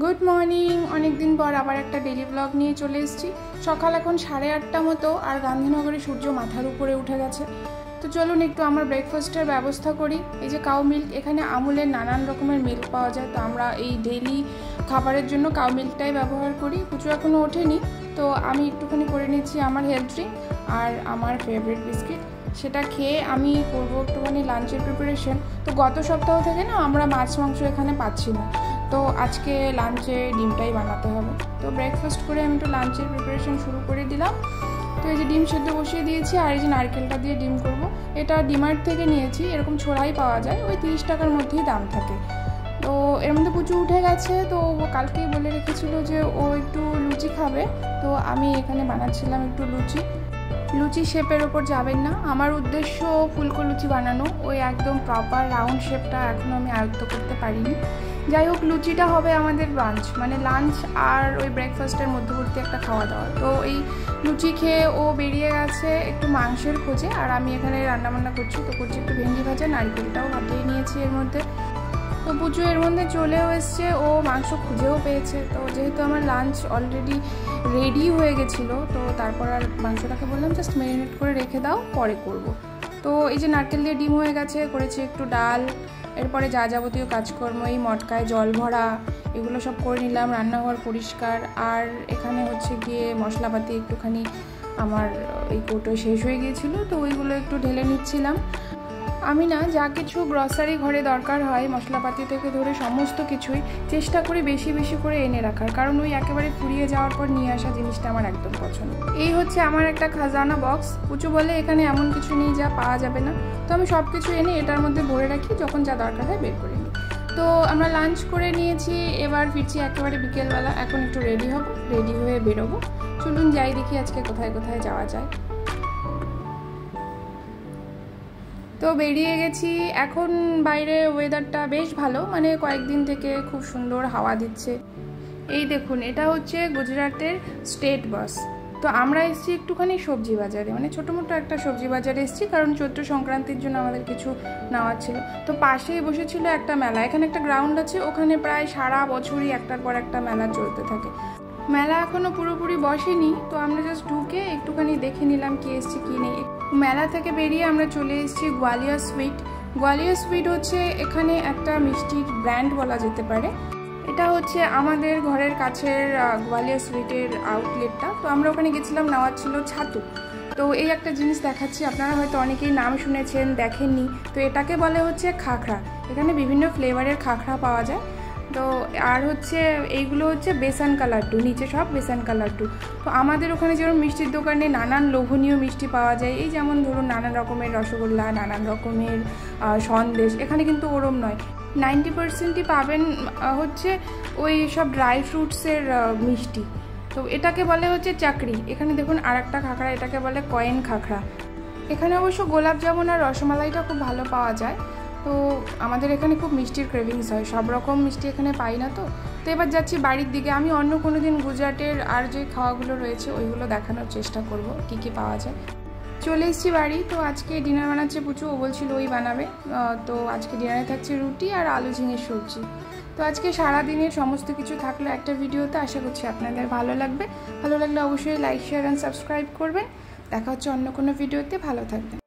Good morning अनेक दिन पर आबार एक डेली ब्लग नहीं चले सकाल एखन 8:30 मतो और गांधीनगरे सूर्य माथार उपरे उठे गेছে। तो चलुन एकटू आमार ब्रेकफास्टर व्यवस्था करी। এই যে কাউ মিল্ক এখানে আমুলের নানান রকমের মিল্ক পাওয়া যায়, তো আমরা এই ডেইলি খাবারের জন্য কাউ মিল্কটাই ব্যবহার করি। পুচু এখনো ওঠেনি, তো আমি একটুখানি করে নিচ্ছি আমার হেলথ ড্রিঙ্ক আর আমার ফেভারিট বিস্কিট। সেটা খেয়ে আমি করব একটুখানি লাঞ্চের প্রিপারেশন। তো গত সপ্তাহ থেকে না আমরা মাছ মাংস এখানে পাচ্ছি না, তো আজকে লাঞ্চে ডিমটাই বানাতে হবে। তো ব্রেকফাস্ট করে আমি একটু লাঞ্চের প্রিপারেশন শুরু করে দিলাম। তো এই যে ডিম সেদ্ধ বসিয়ে দিয়েছি আর এই যে নারকেলটা দিয়ে ডিম করব। এটা ডিমার্ট থেকে নিয়েছি, এরকম ছোড়াই পাওয়া যায়, ওই 30 টাকার মধ্যেই দাম থাকে। তো এর মধ্যে পুচু উঠে গেছে, তো ও কালকেই বলে রেখেছিল যে ও একটু লুচি খাবে। তো আমি এখানে বানাচ্ছিলাম একটু লুচি শেপের ওপর যাবেন না, আমার উদ্দেশ্য ফুলকো লুচি বানানো, ওই একদম প্রপার রাউন্ড শেপটা এখনও আমি আয়ত্ত করতে পারিনি। যাই হোক, লুচিটা হবে আমাদের লাঞ্চ, মানে লাঞ্চ আর ওই ব্রেকফাস্টের মধ্যবর্তী একটা খাওয়া দাওয়া। তো এই লুচি খেয়ে ও বেরিয়ে গেছে একটু মাংসের খোঁজে, আর আমি এখানে রান্নাবান্না করছি। তো করছি একটু ভেন্ডি ভাজা, নারকেলটাও ভাপিয়ে নিয়েছি এর মধ্যে। তো পুজো এর মধ্যে চলেও এসছে, ও মাংস খুঁজেও পেয়েছে। তো যেহেতু আমার লাঞ্চ অলরেডি রেডি হয়ে গেছিলো, তো তারপর আর মাংসটাকে বললাম জাস্ট ম্যারিনেট করে রেখে দাও, পরে করব। তো এই যে নারকেল দিয়ে ডিম হয়ে গেছে, করেছি একটু ডাল, এরপরে যা যাবতীয় কাজকর্ম, এই মটকায় জল ভরা, এগুলো সব করে নিলাম, রান্নাঘর পরিষ্কার। আর এখানে হচ্ছে গিয়ে মশলাপাতি একটুখানি আমার এই কৌটোয় শেষ হয়ে গিয়েছিলো, তো ওইগুলো একটু ঢেলে নিচ্ছিলাম। আমি না যা কিছু গ্রসারি ঘরে দরকার হয় মশলাপাতি থেকে ধরে সমস্ত কিছুই চেষ্টা করি বেশি বেশি করে এনে রাখার, কারণ ওই একেবারে ফুরিয়ে যাওয়ার পর নিয়ে আসা জিনিসটা আমার একদম পছন্দ। এই হচ্ছে আমার একটা খাজানা বক্স। পুচু বলে এখানে এমন কিছু নেই যা পাওয়া যাবে না, তো আমি সব কিছু এনে এটার মধ্যে ভরে রাখি, যখন যা দরকার হয় বের করে নিই। তো আমরা লাঞ্চ করে নিয়েছি, এবার ফিরছি একেবারে বিকেলবেলা। এখন একটু রেডি হব, রেডি হয়ে বেরোবো। চলুন যাই দেখি আজকে কোথায় কোথায় যাওয়া যায়। তো বেরিয়ে গেছি। এখন বাইরে ওয়েদারটা বেশ ভালো, মানে কয়েকদিন থেকে খুব সুন্দর হাওয়া দিচ্ছে। এই দেখুন, এটা হচ্ছে গুজরাটের স্টেট বাস। তো আমরা এসেছি একটুখানি সবজি বাজারে, মানে ছোটো মোটো একটা সবজি বাজারে এসেছি, কারণ চৈত্র সংক্রান্তির জন্য আমাদের কিছু নেওয়ার ছিল। তো পাশেই বসেছিল একটা মেলা, এখানে একটা গ্রাউন্ড আছে, ওখানে প্রায় সারা বছরই একটার পর একটা মেলা চলতে থাকে। মেলা এখনও পুরোপুরি বসেনি, তো আমরা জাস্ট ঢুকে একটুখানি দেখে নিলাম কি এসছে কি নেই। মেলা থেকে বেরিয়ে আমরা চলে এসেছি গোয়ালিয়র সুইট। গোয়ালিয়র সুইট হচ্ছে এখানে একটা মিষ্টির ব্র্যান্ড বলা যেতে পারে। এটা হচ্ছে আমাদের ঘরের কাছের গোয়ালিয়র সুইটের আউটলেটটা। তো আমরা ওখানে গেছিলাম, নেওয়ার ছিল ছাতু। তো এই একটা জিনিস দেখাচ্ছি, আপনারা হয়তো অনেকেই নাম শুনেছেন, দেখেননি। তো এটাকে বলে হচ্ছে খাখরা। এখানে বিভিন্ন ফ্লেভারের খাখরা পাওয়া যায়। তো আর হচ্ছে এইগুলো হচ্ছে বেসন কা লাড্ডু, নিচে সব বেসন কা লাড্ডু। তো আমাদের ওখানে যেরকম মিষ্টির দোকানে নানান লোভনীয় মিষ্টি পাওয়া যায়, এই যেমন ধরুন নানান রকমের রসগোল্লা, নানান রকমের সন্দেশ, এখানে কিন্তু ওরম নয়। 90%ই পাবেন হচ্ছে ওই সব ড্রাই ফ্রুটসের মিষ্টি। তো এটাকে বলে হচ্ছে চাকরি। এখানে দেখুন আর একটা খাখরা, এটাকে বলে কয়েন খাখরা। এখানে অবশ্য গোলাপ জামুন আর রসমালাইটা খুব ভালো পাওয়া যায়। তো আমাদের এখানে খুব মিষ্টির ক্রেভিংস হয়, সব রকম মিষ্টি এখানে পাই না। তো এবার যাচ্ছি বাড়ির দিকে। আমি অন্য কোনো দিন গুজরাটের আর যে খাওয়াগুলো রয়েছে ওইগুলো দেখানোর চেষ্টা করব, কি কি পাওয়া যায়। চলে এসেছি বাড়ি। তো আজকে ডিনার বানাচ্ছে পুচু, ও বলছিল ওই বানাবে। তো আজকে ডিনারে থাকছে রুটি আর আলু ঝিঙের সবজি। তো আজকে সারাদিনের সমস্ত কিছু থাকলো একটা ভিডিওতে। আশা করছি আপনাদের ভালো লাগবে। ভালো লাগলে অবশ্যই লাইক, শেয়ার অ্যান্ড সাবস্ক্রাইব করবেন। দেখা হচ্ছে অন্য কোনো ভিডিওতে। ভালো থাকবেন।